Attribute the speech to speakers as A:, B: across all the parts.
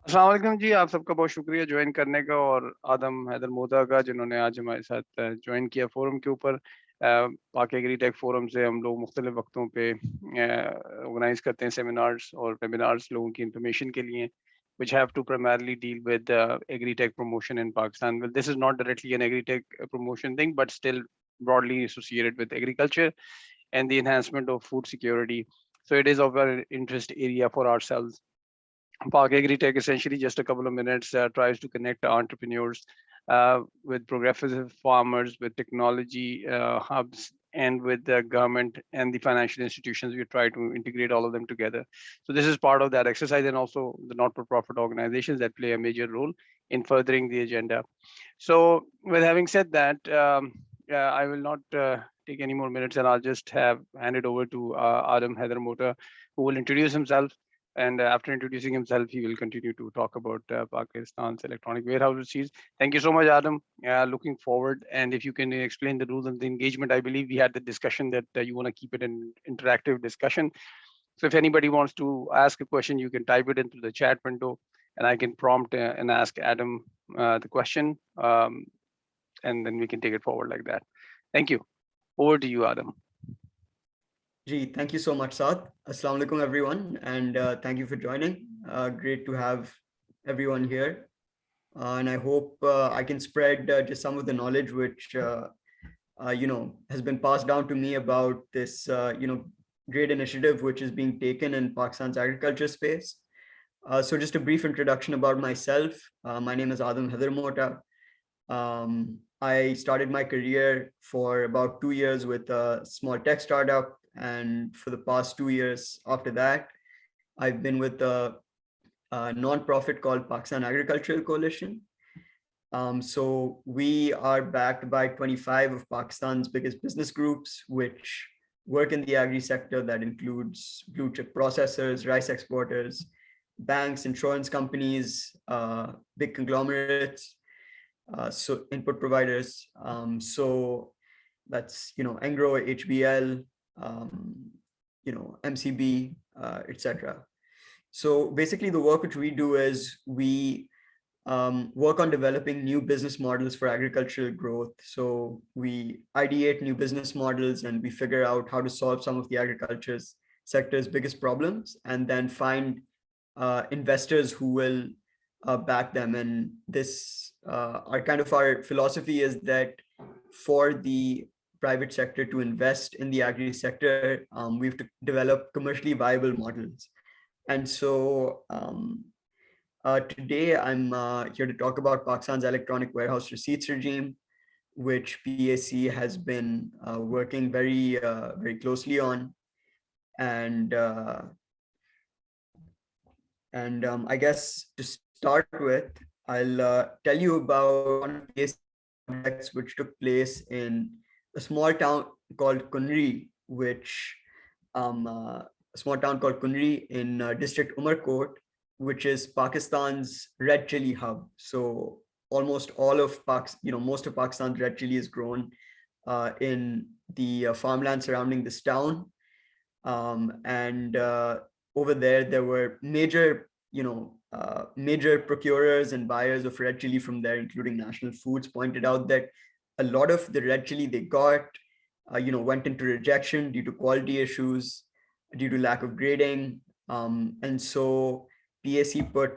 A: अस्सलाम वालेकुम जी, आप सबका बहुत शुक्रिया ज्वाइन करने का और आदम हैदर मोता का जिन्होंने आज हमारे साथ ज्वाइन किया फोरम के ऊपर। पाक एग्री टेक फोरम से हम लोग मुख्तलिफ वक्तों पे ऑर्गेनाइज करते हैं सेमिनार्स और वेबिनार्स लोगों की इंफॉर्मेशन के लिए which have to primarily deal with agri-tech promotion in Pakistan. Well, this is not directly an agri-tech promotion thing, but still broadly associated with agriculture and the enhancement of food security. So it is of our interest area for ourselves. Park Agri-Tech essentially just a couple of minutes tries to connect entrepreneurs with progressive farmers, with technology hubs, and with the government and the financial institutions. We try to integrate all of them together. So this is part of that exercise, and also the not-for-profit organizations that play a major role in furthering the agenda. So with having said that, I will not take any more minutes, and I'll just hand it over to Adam Heather Mota, who will introduce himself, and after introducing himself, he will continue to talk about Pakistan's electronic warehouse receipts. Thank you so much, Adam. Looking forward. And if you can explain the rules of the engagement, I believe we had the discussion that you want to keep it an interactive discussion. So if anybody wants to ask a question, you can type it into the chat window and I can prompt and ask Adam the question. And then we can take it forward like that. Thank you. Over to you, Adam.
B: Gee, thank you so much, Saad. Assalamu alaikum, everyone, and thank you for joining. Great to have everyone here. And I hope I can spread just some of the knowledge which, has been passed down to me about this, great initiative which is being taken in Pakistan's agriculture space. So just a brief introduction about myself. My name is Adam Heather Mota. I started my career for about 2 years with a small tech startup. And for the past 2 years after that, I've been with a non-profit called Pakistan Agricultural Coalition. So we are backed by 25 of Pakistan's biggest business groups, which work in the agri sector. That includes blue chip processors, rice exporters, banks, insurance companies, big conglomerates, so input providers. So that's, Engro, HBL, MCB, etc. So basically the work which we do is we work on developing new business models for agricultural growth. So we ideate new business models and we figure out how to solve some of the agriculture sector's biggest problems and then find investors who will back them. And this, our philosophy is that for the private sector to invest in the agri sector, we have to develop commercially viable models. And so today I'm here to talk about Pakistan's electronic warehouse receipts regime, which PAC has been working very, very closely on. And I guess to start with, I'll tell you about one of PAC projects which took place in a small town called Kunri, a small town called Kunri in district Umarkot, which is Pakistan's red chili hub. So almost all of most of Pakistan's red chili is grown in the farmland surrounding this town. And over there were major procurers and buyers of red chili from there, including National Foods, pointed out that a lot of the red chili they got, went into rejection due to quality issues, due to lack of grading. And so PAC put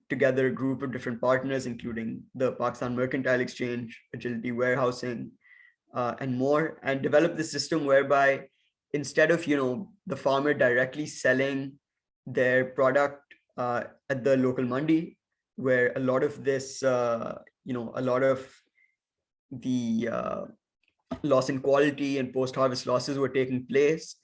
B: together a group of different partners, including the Pakistan Mercantile Exchange, Agility Warehousing, and more, and developed the system whereby instead of, the farmer directly selling their product at the local mandi, where a lot of this, a lot of the loss in quality and post-harvest losses were taking place,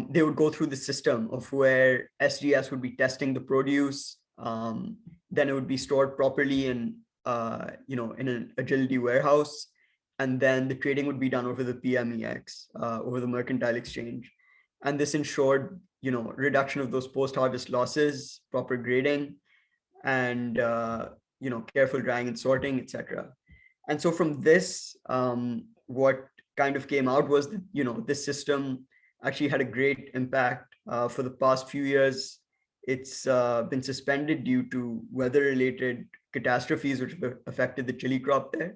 B: they would go through the system of where SGS would be testing the produce, then it would be stored properly in an agility warehouse, and then the trading would be done over the PMEX, over the Mercantile Exchange. And this ensured, reduction of those post-harvest losses, proper grading, and careful drying and sorting, etc. And so from this, what kind of came out was that, this system actually had a great impact. For the past few years, it's been suspended due to weather-related catastrophes which have affected the chili crop there.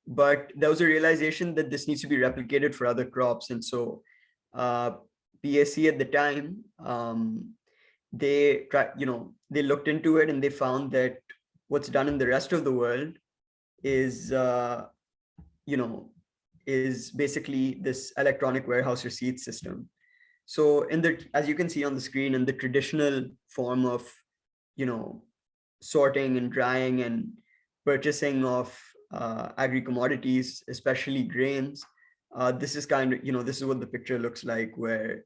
B: But there was a realization that this needs to be replicated for other crops. And so PAC at the time, they looked into it and they found that what's done in the rest of the world is, is basically this electronic warehouse receipt system. So as you can see on the screen, in the traditional form of, sorting and drying and purchasing of agri-commodities, especially grains, this is kind of, this is what the picture looks like, where,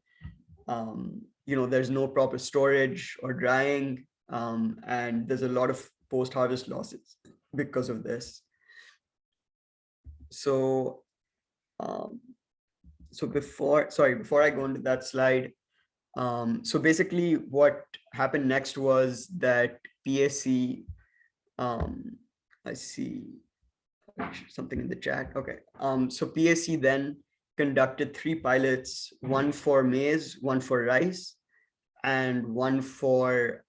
B: there's no proper storage or drying, and there's a lot of post-harvest losses because of this. So, before I go into that slide, so basically what happened next was that PAC, I see something in the chat. Okay. So PAC then conducted 3 pilots, one for maize, one for rice, and one for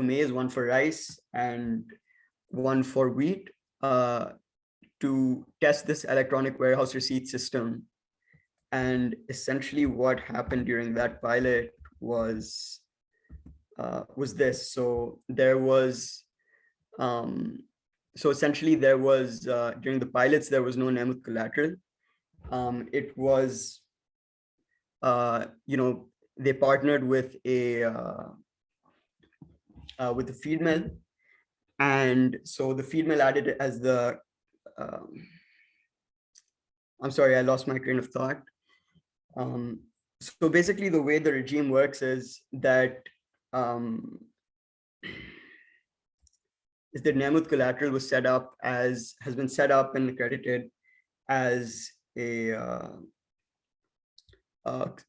B: maize, one for rice, and one for wheat, to test this electronic warehouse receipt system. And essentially what happened during that pilot was this. So there was, essentially there was, during the pilots, there was no Nemeth collateral. It was, they partnered with a feed mill. And so the feed mill added it as the, I'm sorry, I lost my train of thought. So basically the way the regime works is that Nemeth collateral was set up has been set up and accredited as a,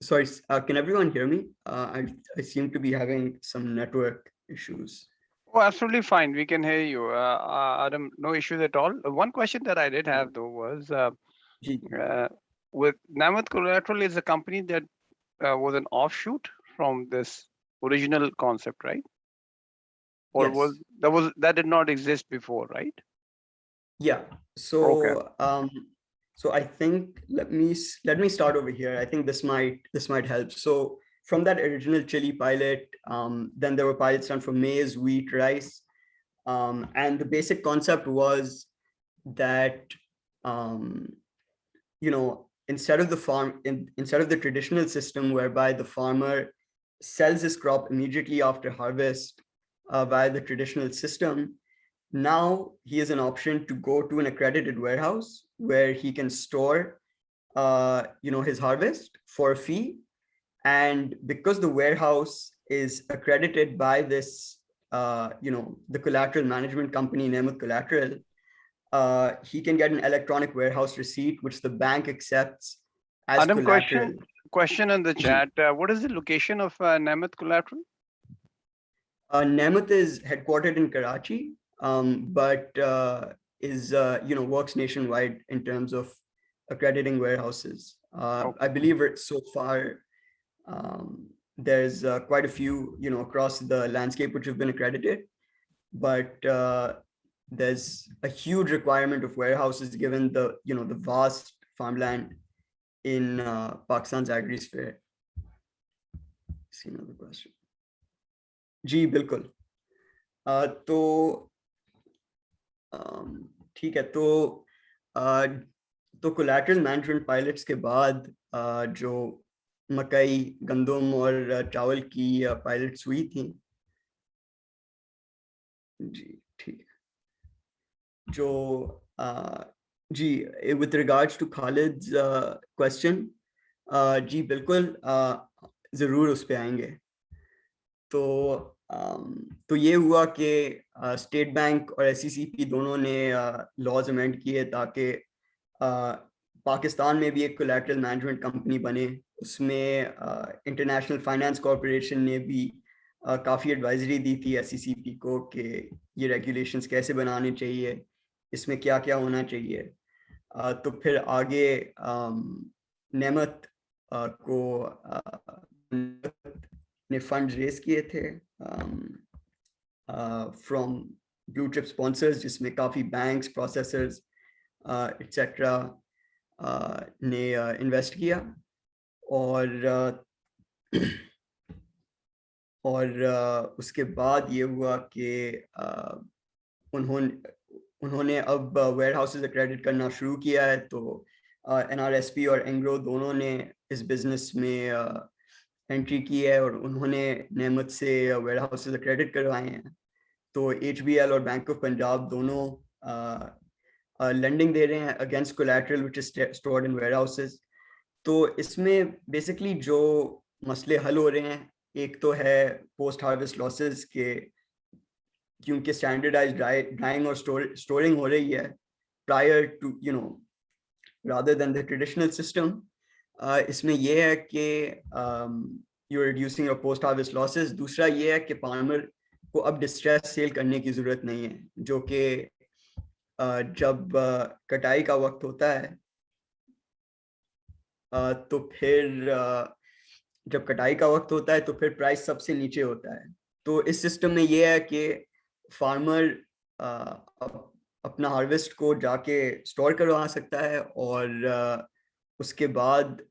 B: sorry, can everyone hear me? I seem to be having some network issues.
A: Oh, absolutely fine. We can hear you. Adam, no issues at all. One question that I did have though was, with Nemeth Collateral is a company that was an offshoot from this original concept, right? Or
B: yes.
A: that did not exist before, right?
B: Yeah. So
A: okay.
B: So I think let me start over here. I think this might help. So from that original chili pilot, then there were pilots done for maize, wheat, rice, and the basic concept was that instead of the traditional system whereby the farmer sells his crop immediately after harvest via the traditional system, now he has an option to go to an accredited warehouse where he can store his harvest for a fee. And because the warehouse is accredited by this the collateral management company Nemeth Collateral, he can get an electronic warehouse receipt which the bank accepts as
A: Adam,
B: collateral.
A: question in the chat. What is the location of Nemeth Collateral?
B: Nemeth is headquartered in Karachi, but is works nationwide in terms of accrediting warehouses. I believe so far there's quite a few across the landscape which have been accredited, but there's a huge requirement of warehouses given the the vast farmland in Pakistan's agri-sphere. See another question. जी बिल्कुल। तो ठीक है, तो collateral management pilots के बाद जो मकई, गंदम और चावल की पायलट्स हुई थी, जी ठीक, जो जी विद रिगार्ड्स टू खालिद्स क्वेश्चन, जी बिल्कुल ज़रूर उस पे आएंगे। तो ये हुआ कि स्टेट बैंक और SECP दोनों ने लॉज अमेंड किए ताकि पाकिस्तान में भी एक कोलैटरल मैनेजमेंट कंपनी बने। उसमें इंटरनेशनल फाइनेंस कॉर्पोरेशन ने भी काफ़ी एडवाइजरी दी थी SECP को कि ये रेगुलेशंस कैसे बनाने चाहिए, इसमें क्या क्या होना चाहिए। तो फिर आगे नेमत को ने फंड्स रेज किए थे फ्रॉम ब्लू चिप स्पॉन्सर्स, जिसमें काफ़ी बैंक्स, प्रोसेसर्स एट्सेट्रा ने इन्वेस्ट किया। और उसके बाद ये हुआ कि उन्होंने अब वेयर हाउसेज क्रेडिट करना शुरू किया है। तो NRSP और एंग्रो दोनों ने इस बिजनेस में एंट्री की है और उन्होंने नेमत से वेयर हाउसेज क्रेडिट करवाए हैं। तो HBL और बैंक ऑफ पंजाब दोनों लेंडिंग दे रहे हैं against collateral which is stored in warehouses. तो इसमें बेसिकली जो मसले हल हो रहे हैं, एक तो है पोस्ट हार्वेस्ट लॉसेस के, क्योंकि स्टैंडर्डाइज्ड ड्राइंग और स्टोरिंग हो रही है prior to rather than the traditional system. इसमें ये है कि you're reducing your post harvest losses. दूसरा ये है कि फार्मर को अब डिस्ट्रेस सेल करने की जरूरत नहीं है, जो कि जब कटाई का वक्त होता है तो फिर जब कटाई का वक्त होता है तो फिर प्राइस सबसे नीचे होता है। तो इस सिस्टम में ये है कि फार्मर अपना हार्वेस्ट को जाके स्टोर करवा सकता है और उसके बाद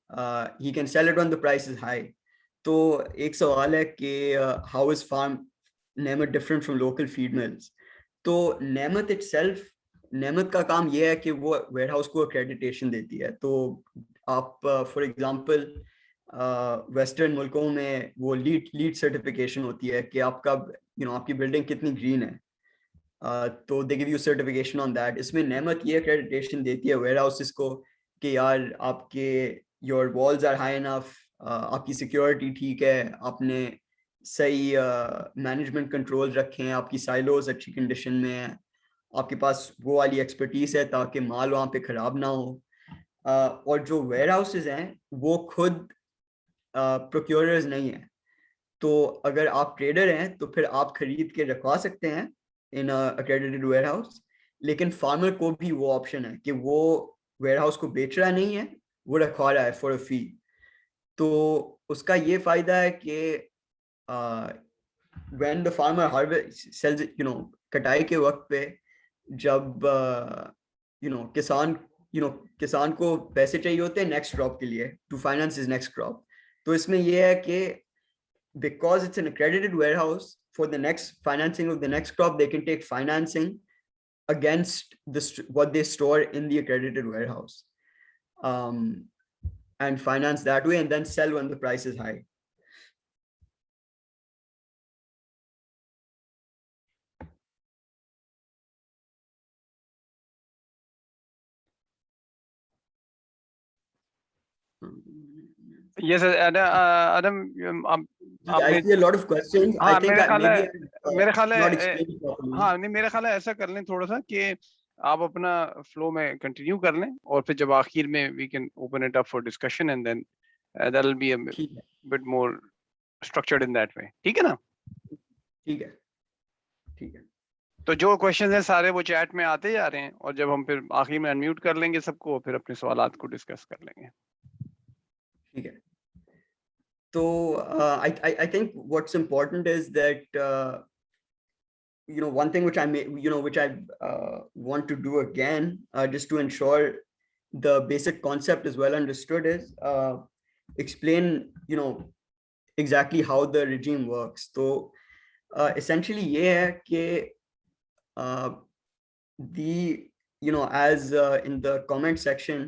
B: he can sell it when the price is high. तो एक सवाल है कि हाउ इज फार्म नेमत different from local feed mills. तो नेमत इटसेल्फ, नेमत का काम यह है कि वो वेयरहाउस को एक्रेडिटेशन देती है। तो आप फॉर एग्जांपल वेस्टर्न मुल्कों में वो लीड सर्टिफिकेशन होती है कि आपका आपकी बिल्डिंग कितनी ग्रीन है, तो they give you certification on that. इसमें नेमत ये एक्रेडिटेशन देती है वेयर हाउसेस को कि यार आपके your walls are high enough, आपकी सिक्योरिटी ठीक है, आपने सही मैनेजमेंट कंट्रोल रखे हैं, आपकी साइलोज अच्छी कंडीशन में है, आपके पास वो वाली एक्सपर्टीज है ताकि माल वहाँ पे ख़राब ना हो। और जो वेयर हाउसेज हैं वो खुद प्रोक्योरर्स नहीं है। तो अगर आप ट्रेडर हैं तो फिर आप खरीद के रखवा सकते हैं इन अक्रेडिटेड वेयर हाउस, लेकिन फार्मर को भी वो ऑप्शन है कि वो वेयर हाउस को बेच रहा नहीं है, वो रखवा रहा है फॉर अ फी। तो उसका ये फायदा है कि when the farmer harvest sells, कटाई के वक्त पे जब किसान को पैसे चाहिए होते हैं नेक्स्ट क्रॉप के लिए to finance his next crop. तो इसमें यह है कि because it's an accredited warehouse, for the next financing of the next crop, they can take financing against what they store in the accredited warehouse, and finance that way and then sell when the price is high.
A: Yes, Adam,
B: I see a lot of questions. I think maybe not explained properly.
A: हाँ नहीं, मेरा ख्याल है ऐसा कर लें थोड़ा सा कि आप अपना फ्लो में कंटिन्यू कर लें और फिर जब आखिर में we can open it up for discussion and then that will be a bit more structured in that way. ठीक है ना?
B: ठीक है, ठीक है।
A: तो जो क्वेश्चंस हैं सारे वो चैट में आते जा रहे हैं और जब हम फिर आखिर में अनम्यूट कर लेंगे सबको, फिर अपने सवालात को डिस्कस कर लेंगे।
B: ठीक है। तो I think what's important is that one thing which I may which I want to do again, just to ensure the basic concept is well understood, is explain exactly how the regime works. So essentially ये है कि as in the comment section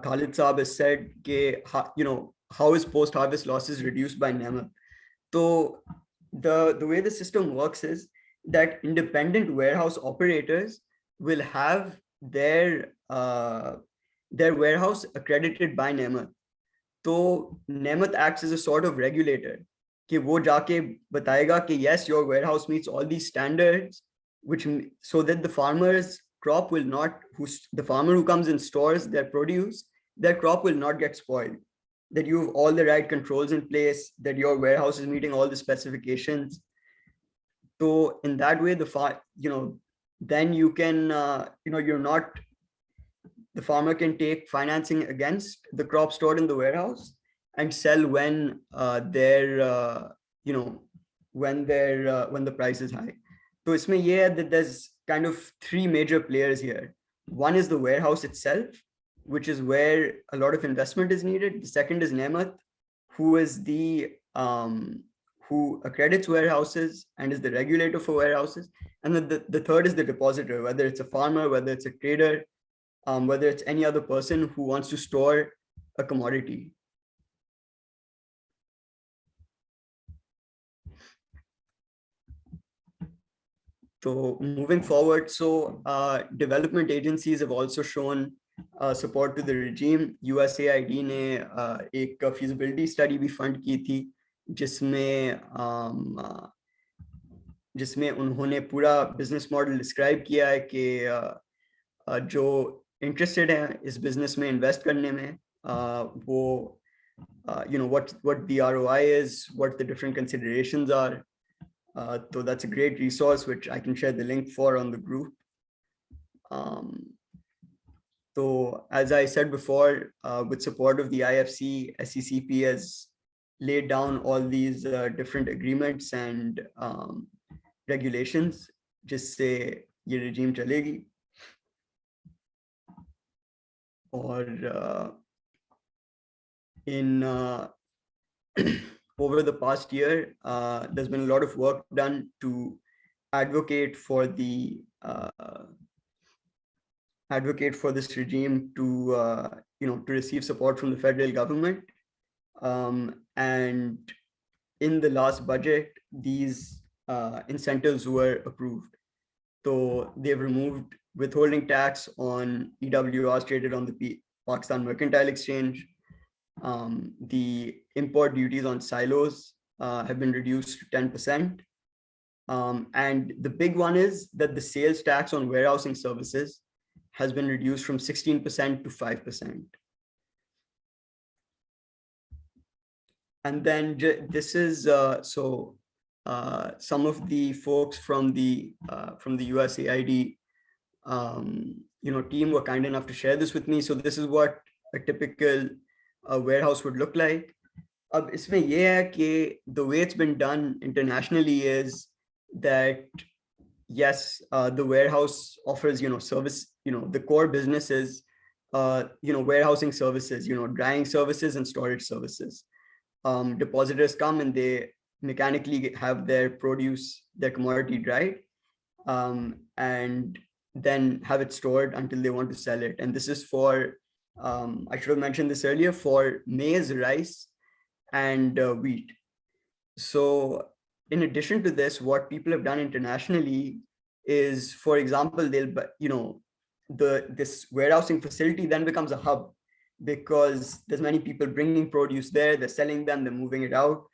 B: Khalid Saab has said how is post harvest losses reduced by NEMA. So the way the system works is that independent warehouse operators will have their warehouse accredited by NEMA. So NEMA acts as a sort of regulator कि वो जाके बताएगा कि yes, your warehouse meets all these standards, so that the farmer's crop will not, the farmer who comes and stores their produce, their crop will not get spoiled, that you have all the right controls in place, that your warehouse is meeting all the specifications. So in that way, then you can, you're not the farmer can take financing against the crop stored in the warehouse and sell when when the price is high. So इसमें ये है that there's kind of three major players here. One is the warehouse itself, which is where a lot of investment is needed. The second is Nemat, who is who accredits warehouses and is the regulator for warehouses. And then the third is the depositor, whether it's a farmer, whether it's a trader, whether it's any other person who wants to store a commodity. So moving forward, development agencies have also shown support to the regime. USAID ने एक feasibility study भी fund की थी, जिसमें उन्होंने पूरा business model describe किया है कि जो interested हैं इस business में invest करने में, वो what the ROI is, what the different considerations are. So that's a great resource, which I can share the link for on the group. So as I said before, with support of the IFC, SECP has laid down all these different agreements and regulations, जिससे ये regime चलेगी. और over the past year, there's been a lot of work done to advocate for this regime to receive support from the federal government. And in the last budget, these incentives were approved. So they've removed withholding tax on EWRs traded on the Pakistan Mercantile Exchange. The import duties on silos have been reduced to 10%. And the big one is that the sales tax on warehousing services has been reduced from 16% to 5%. And then this is some of the folks from the USAID team were kind enough to share this with me. So this is what a typical warehouse would look like. अब इसमें ये है कि the way it's been done internationally is that yes, the warehouse offers service, the core business is warehousing services, drying services and storage services. Depositors come and they mechanically have their produce, their commodity dried, and then have it stored until they want to sell it. And this is for I should have mentioned this earlier, for maize, rice, and wheat. So in addition to this, what people have done internationally is, for example, this warehousing facility then becomes a hub, because there's many people bringing produce there, they're selling them, they're moving it out.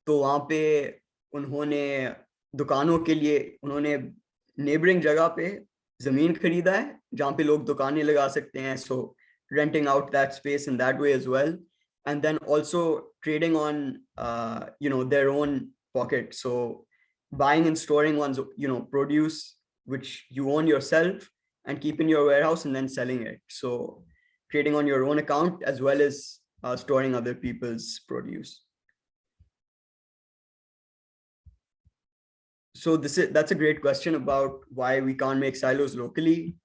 B: तो वहाँ पे उन्होंने दुकानों के लिए उन्होंने neighboring जगह पे जमीन खरीदा है जहाँ पे लोग दुकानें लगा सकते हैं. So renting out that space in that way as well, and then also trading on their own pocket. So buying and storing one's produce which you own yourself and keep in your warehouse and then selling it. So trading on your own account as well as storing other people's produce. So that's a great question about why we can't make silos locally.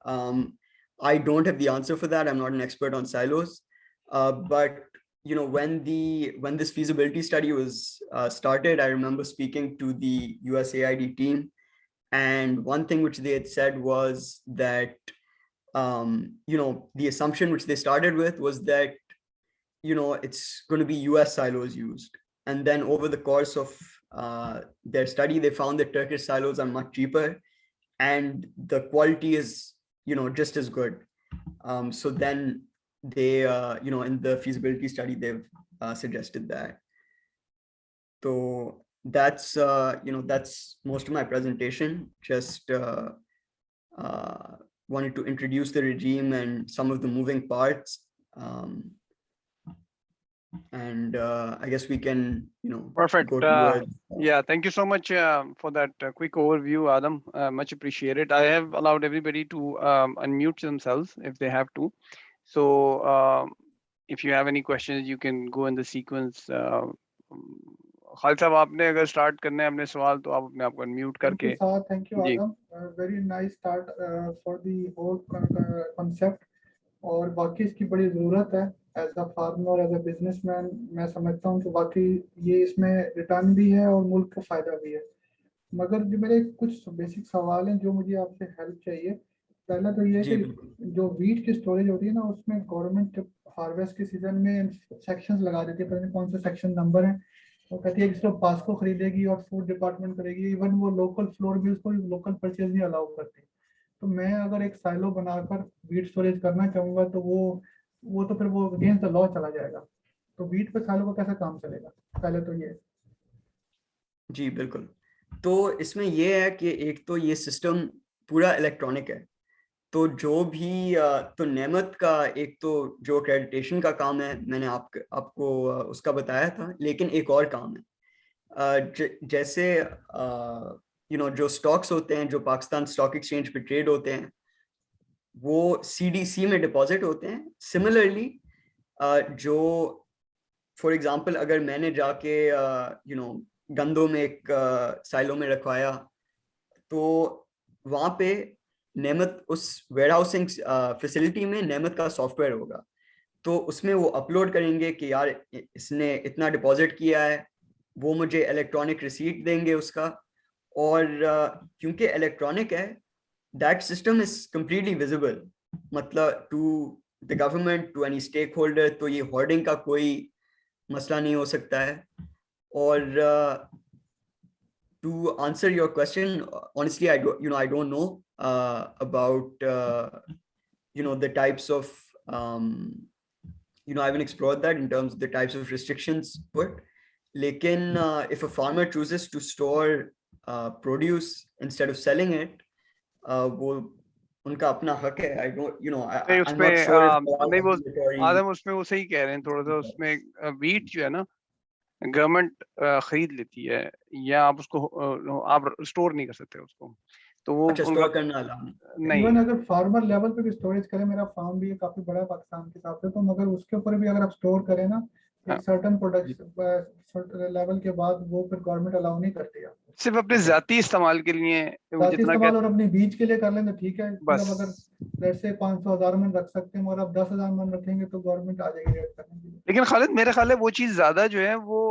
B: I don't have the answer for that. I'm not an expert on silos, but when this feasibility study was started, I remember speaking to the USAID team, and one thing which they had said was that the assumption which they started with was that it's going to be US silos used, and then over the course of their study, they found that Turkish silos are much cheaper, and the quality is just as good. So then they in the feasibility study they've suggested that. So that's that's most of my presentation. Just wanted to introduce the regime and some of the moving parts, and I guess we can
A: perfect.
B: go towards
A: Yeah, thank you so much for that quick overview, Adam. Much appreciated. I have allowed everybody to unmute themselves if they have to. So if you have any questions, you can go in the sequence. Khalid साहब, आपने अगर start करने हैं अपने सवाल तो आप अपने आप को अनम्यूट करके.
C: Thank you,
A: ji.
C: Adam. Very nice start for the whole concept. और वाकई इसकी बड़ी ज़रूरत है. As a farmer, as a businessman मैं समझता हूँ कि वाकई ये इसमें रिटर्न भी है और मुल्क को फ़ायदा भी है. मगर जो मेरे कुछ बेसिक सवाल हैं जो मुझे आपसे हेल्प चाहिए. पहला तो ये है
B: जी,
C: कि
B: बिल्कुल।
C: जो वीट की स्टोरेज होती है ना, उसमें गवर्नमेंट हार्वेस्ट के सीजन में सेक्शंस लगा देती है, पता नहीं कौन सा सेक्शन नंबर है. वो कहती है कि सिर्फ पास्को खरीदेगी और फूड डिपार्टमेंट करेगी. इवन वो लोकल फ्लोर भी उसको लोकल परचेज नहीं अलाउ करती. तो मैं अगर एक साइलो बनाकर वीट स्टोरेज करना चाहूँगा तो वो तो फिर वो अगेंस्ट द लॉ चला जाएगा. तो वीट पे साइलो का कैसा काम चलेगा, पहले तो ये.
B: जी, बिल्कुल. तो इसमें ये है कि एक तो ये सिस्टम पूरा इलेक्ट्रॉनिक है. तो जो भी तो नेमत का एक तो जो एक्रेडिटेशन का काम है मैंने आपको उसका बताया था, लेकिन एक और काम है. जैसे जो स्टॉक्स होते हैं जो पाकिस्तान स्टॉक एक्सचेंज पे ट्रेड होते हैं वो CDC में डिपॉजिट होते हैं. सिमिलरली जो फॉर एग्जांपल अगर मैंने जाके गंदम एक साइलो में रखवाया तो वहाँ पे नेमत उस वेयरहाउसिंग फैसिलिटी में नेमत का सॉफ्टवेयर होगा. तो उसमें वो अपलोड करेंगे कि यार इसने इतना डिपॉजिट किया है, वो मुझे इलेक्ट्रॉनिक रिसीट देंगे उसका. और क्योंकि इलेक्ट्रॉनिक है that system is completely visible, मतलब to the government, to any stakeholder. तो ये होर्डिंग का कोई मसला नहीं हो सकता है. और to answer your question, honestly, I don't know about the types of I haven't explored that in terms of the types of restrictions put. Lekin if a farmer chooses to store produce instead of selling it, वो उनका अपना हक है. I don't,
A: नहीं
B: I'm not
A: उसमें
B: sure if
A: नहीं वो
B: regulatory.
A: आदम उसमें वो सही कह रहे हैं थोड़ा सा. उसमें वीट जो है ना गवर्नमेंट खरीद लेती है या आप उसको आप स्टोर नहीं कर सकते उसको. तो वो
B: अच्छा,
A: उनका
B: स्टोर करना अलाउ
A: नहीं.
C: इवन अगर फार्मर लेवल पे भी स्टोरेज करें, मेरा फार्म भी काफी बड़ा है पाकिस्तान के हिसाब से, तो मगर उसके ऊपर भी अगर आप स्टोर करें ना एक सर्टेन प्रोडक्ट लेवल के बाद वो फिर गवर्नमेंट अलाउ नहीं करती है.
A: सिर्फ अपने जाती इस्तेमाल के लिए
C: जाती
A: जितना
C: इस्तेमाल और अपने बीज के लिए कर लें तो ठीक है.
A: बस.
C: मतलब अगर जैसे 500,000 मन रख सकते हैं और आप 10,000 मन रखेंगे तो गवर्नमेंट आ जाएगी रेट करने के लिए.
A: लेकिन खालिद मेरे ख्याल है वो चीज ज्यादा जो है वो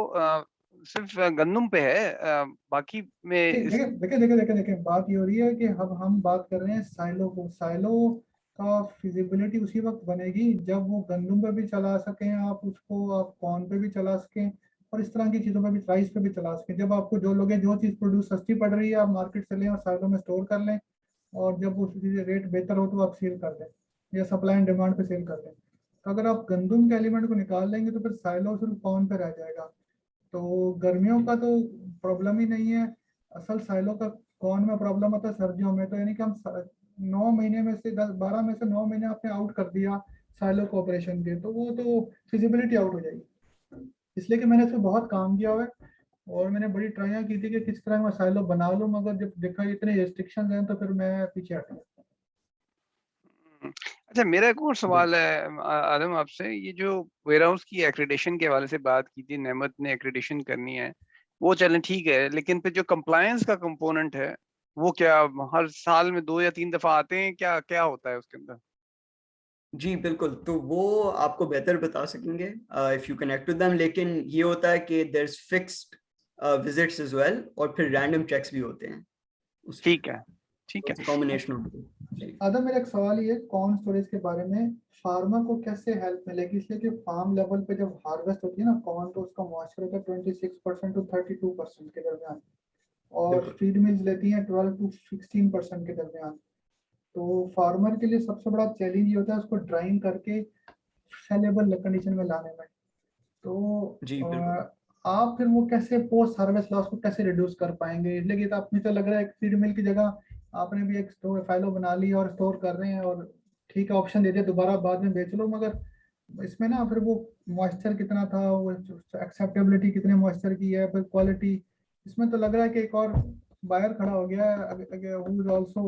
A: सिर्फ गंदम पे है. बाकी में
C: देखिए बात ये हो रही है कि अब हम बात कर रहे हैं साइलो को. साइलो का फिजिबिलिटी उसी वक्त बनेगी जब वो गंदम पे भी चला सकें आप उसको, आप कॉर्न पे भी चला सकें और इस तरह की चीज़ों पे भी, राइस पे भी चला सकें. जब आपको जो लोग जो चीज़ प्रोड्यूस सस्ती पड़ रही है आप मार्केट से लें और साइलो में स्टोर कर लें और जब उस रेट बेहतर हो तो आप सेल कर दें या सप्लाई एंड डिमांड पे सेल कर दें. तो अगर आप गंदम के एलिमेंट को निकाल लेंगे तो फिर साइलो सिर्फ कॉर्न पे रह जाएगा. तो गर्मियों का तो प्रॉब्लम ही नहीं है. असल साइलो का कौन में प्रॉब्लम होता है सर्दियों में. तो यानी कि हम 9 महीने में से 10-12 में से 9 महीने आपने आउट कर दिया साइलो को ऑपरेशन के, तो वो तो फिजिबिलिटी आउट हो जाएगी. इसलिए कि मैंने इसमें बहुत काम किया हुआ है और मैंने बड़ी ट्राइयां की थी कि किस तरह मैं साइलो बना लूँ, मगर जब देखा इतने रेस्ट्रिक्शंस हैं तो फिर मैं पीछे हट गया.
A: अच्छा, मेरा एक और सवाल है आदम आपसे. ये जो वेयरहाउस की एक्रेडिटेशन के हवाले से बात की थी, नेमत ने एक्रेडिटेशन करनी है, वो चलें ठीक है, लेकिन फिर जो कंप्लायंस का कंपोनेंट है वो क्या हर साल में 2 या 3 दफा आते हैं? क्या क्या होता है उसके अंदर?
B: जी, बिल्कुल. तो वो आपको बेहतर बता सकेंगे if you connect with them. लेकिन ये होता है कि there is fixed visits as well और फिर रैंडम चेक्स भी होते हैं उसमें.
A: ठीक है, ठीक है.
B: Combination of.
C: आदम मेरा एक सवाल ये कॉर्न स्टोरेज के बारे में, फार्मर को कैसे हेल्प मिलेगी? इसलिए कि फार्म लेवल पे जब हार्वेस्ट होती है ना कॉर्न, तो उसका मॉइस्चर होता है 26% to 32% के दरमियान और फीड मिल्स लेती हैं 12 to 16% के दरमियान. तो फार्मर के लिए सबसे बड़ा चैलेंज ये होता है उसको ड्राइंग करके सेलेबल कंडीशन में लाने में. तो
B: जी, बिल्कुल.
C: आप फिर वो कैसे पोस्ट हार्वेस्ट लॉस को कैसे रिड्यूस कर पाएंगे? इसलिए कि तो आपने तो लग रहा है एक फीड मिल की जगह आपने भी एक स्टोर फाइलो बना ली और स्टोर कर रहे हैं और ठीक है ऑप्शन दे दिया दोबारा बाद में बेच लो, मगर इसमें ना फिर वो मॉइस्चर कितना था, वो एक्सेप्टेबिलिटी कितने मॉइस्चर की है, फिर क्वालिटी, इसमें तो लग रहा है कि एक और बायर खड़ा हो गया है who is also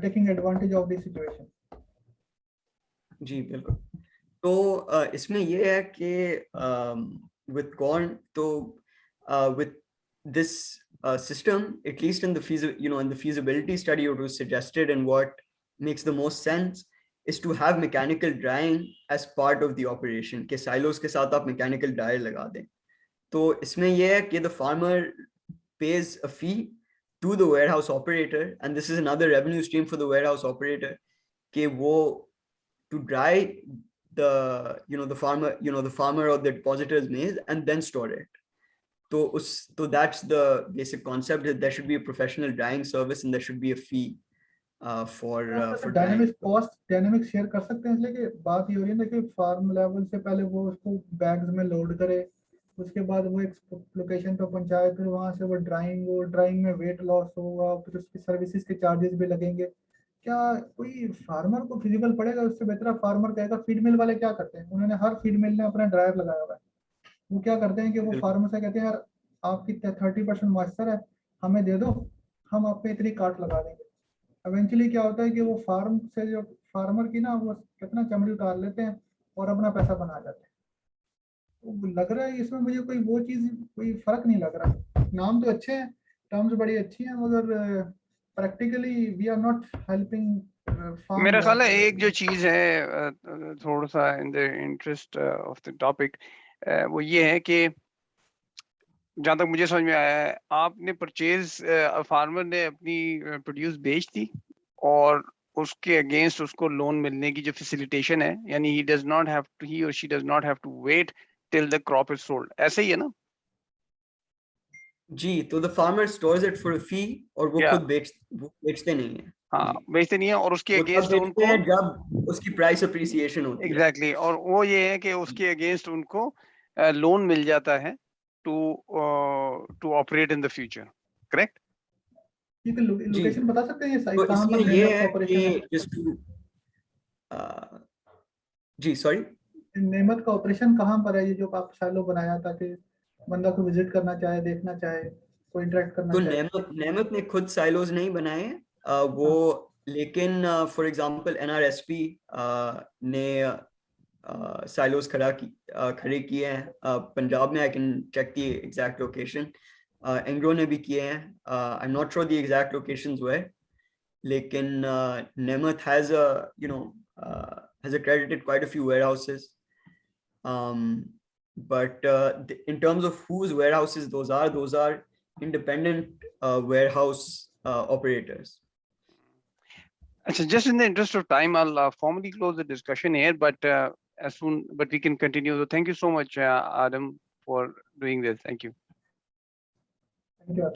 C: taking advantage of this situation.
B: जी बिल्कुल। तो इसमें ये है कि with corn, तो with this system, at least in the feasibility study, it was suggested, and what makes the most sense is to have mechanical drying as part of the operation, कि silos के साथ आप mechanical dryer लगा दें। तो इसमें ये है कि the farmer pays a fee to the warehouse operator, and this is another revenue stream for the warehouse operator, कि वो to dry the farmer or the depositor's maize and then store it. So that's the basic concept, that there should be a professional drying service and there should be a fee for
C: dynamic cost dynamic share कर सकते हैं, इसलिए कि बात ये हो रही है ना कि फार्म लेवल से पहले वो उसको बैग्स में लोड करे, उसके बाद वो एक लोकेशन पे पहुंचाए, फिर वहां से वो ड्राइंग में वेट लॉस होगा, फिर उसकी सर्विसेज के चार्जेस भी लगेंगे। क्या कोई फार्मर को फिजिबल पड़ेगा? उससे बेहतर फार्मर कहेगा। फीड मिल वाले क्या करते हैं, उन्होंने हर फीड मिल ने अपना ड्रायर लगाया हुआ है। वो क्या करते हैं कि वो फार्मर से कहते हैं यार आपकी 30% मॉइस्चर है, हमें दे दो, हम आप पे इतनी काट लगा देंगे। इवेंचुअली क्या होता है कि वो फार्म से जो फार्मर की ना वो कितना चमड़ी उतार लेते हैं और अपना पैसा बना जाते हैं। तो लग रहा है इसमें मुझे कोई फर्क नहीं लग रहा। नाम तो अच्छे हैं, टर्म्स बड़ी अच्छी हैं, मगर practically we are not helping.
A: मेरा ख्याल है एक जो चीज है थोड़ा सा in the interest of the topic, वो ये है कि जहां तक मुझे समझ में आया है, आपने परचेज फार्मर ने अपनी प्रोड्यूस बेच दी और उसके अगेंस्ट उसको लोन मिलने की जो फैसिलिटेशन है, यानी ही और she does not have to wait till the crop is sold, ऐसे ही है ना?
B: जी, तो the farmer stores it for a fee, और वो खुद बेचते नहीं है।
A: हाँ, बेचते नहीं है, और उसके अगेंस्ट उनको
B: जब उसकी प्राइस अप्रिसिएशन होती है।
A: एग्जैक्टली, और वो ये है कि उसके अगेंस्ट उनको लोन मिल जाता है to operate in the future, correct?
C: Location बता सकते हैं
B: तो
C: कहाँ
B: इसमें
C: पर
B: ये है
C: ऑपरेशन
B: कि जी सॉरी,
C: नेमत का ऑपरेशन कहाँ पर है? ये जो आप साइलो बनाया ताकि बंदा को विजिट करना चाहे, देखना चाहे, कोई इंटरेक्ट करना
B: तो
C: चाहे।
B: नेमत ने खुद साइलोज नहीं बनाए हैं वो, लेकिन फॉर एग्जांपल NRSP ने साइलोज खड़े किए हैं पंजाब में। I can check the exact location. Engro ने भी किए हैं, I am not sure the exact locations where, लेकिन नेमत has accredited quite a few warehouses, but in terms of whose warehouses those are independent warehouse operators.
A: Achha, just in the interest of time, I'll formally close the discussion here, but we can continue. So thank you so much, Adam, for doing this. Thank you.
C: Thank you.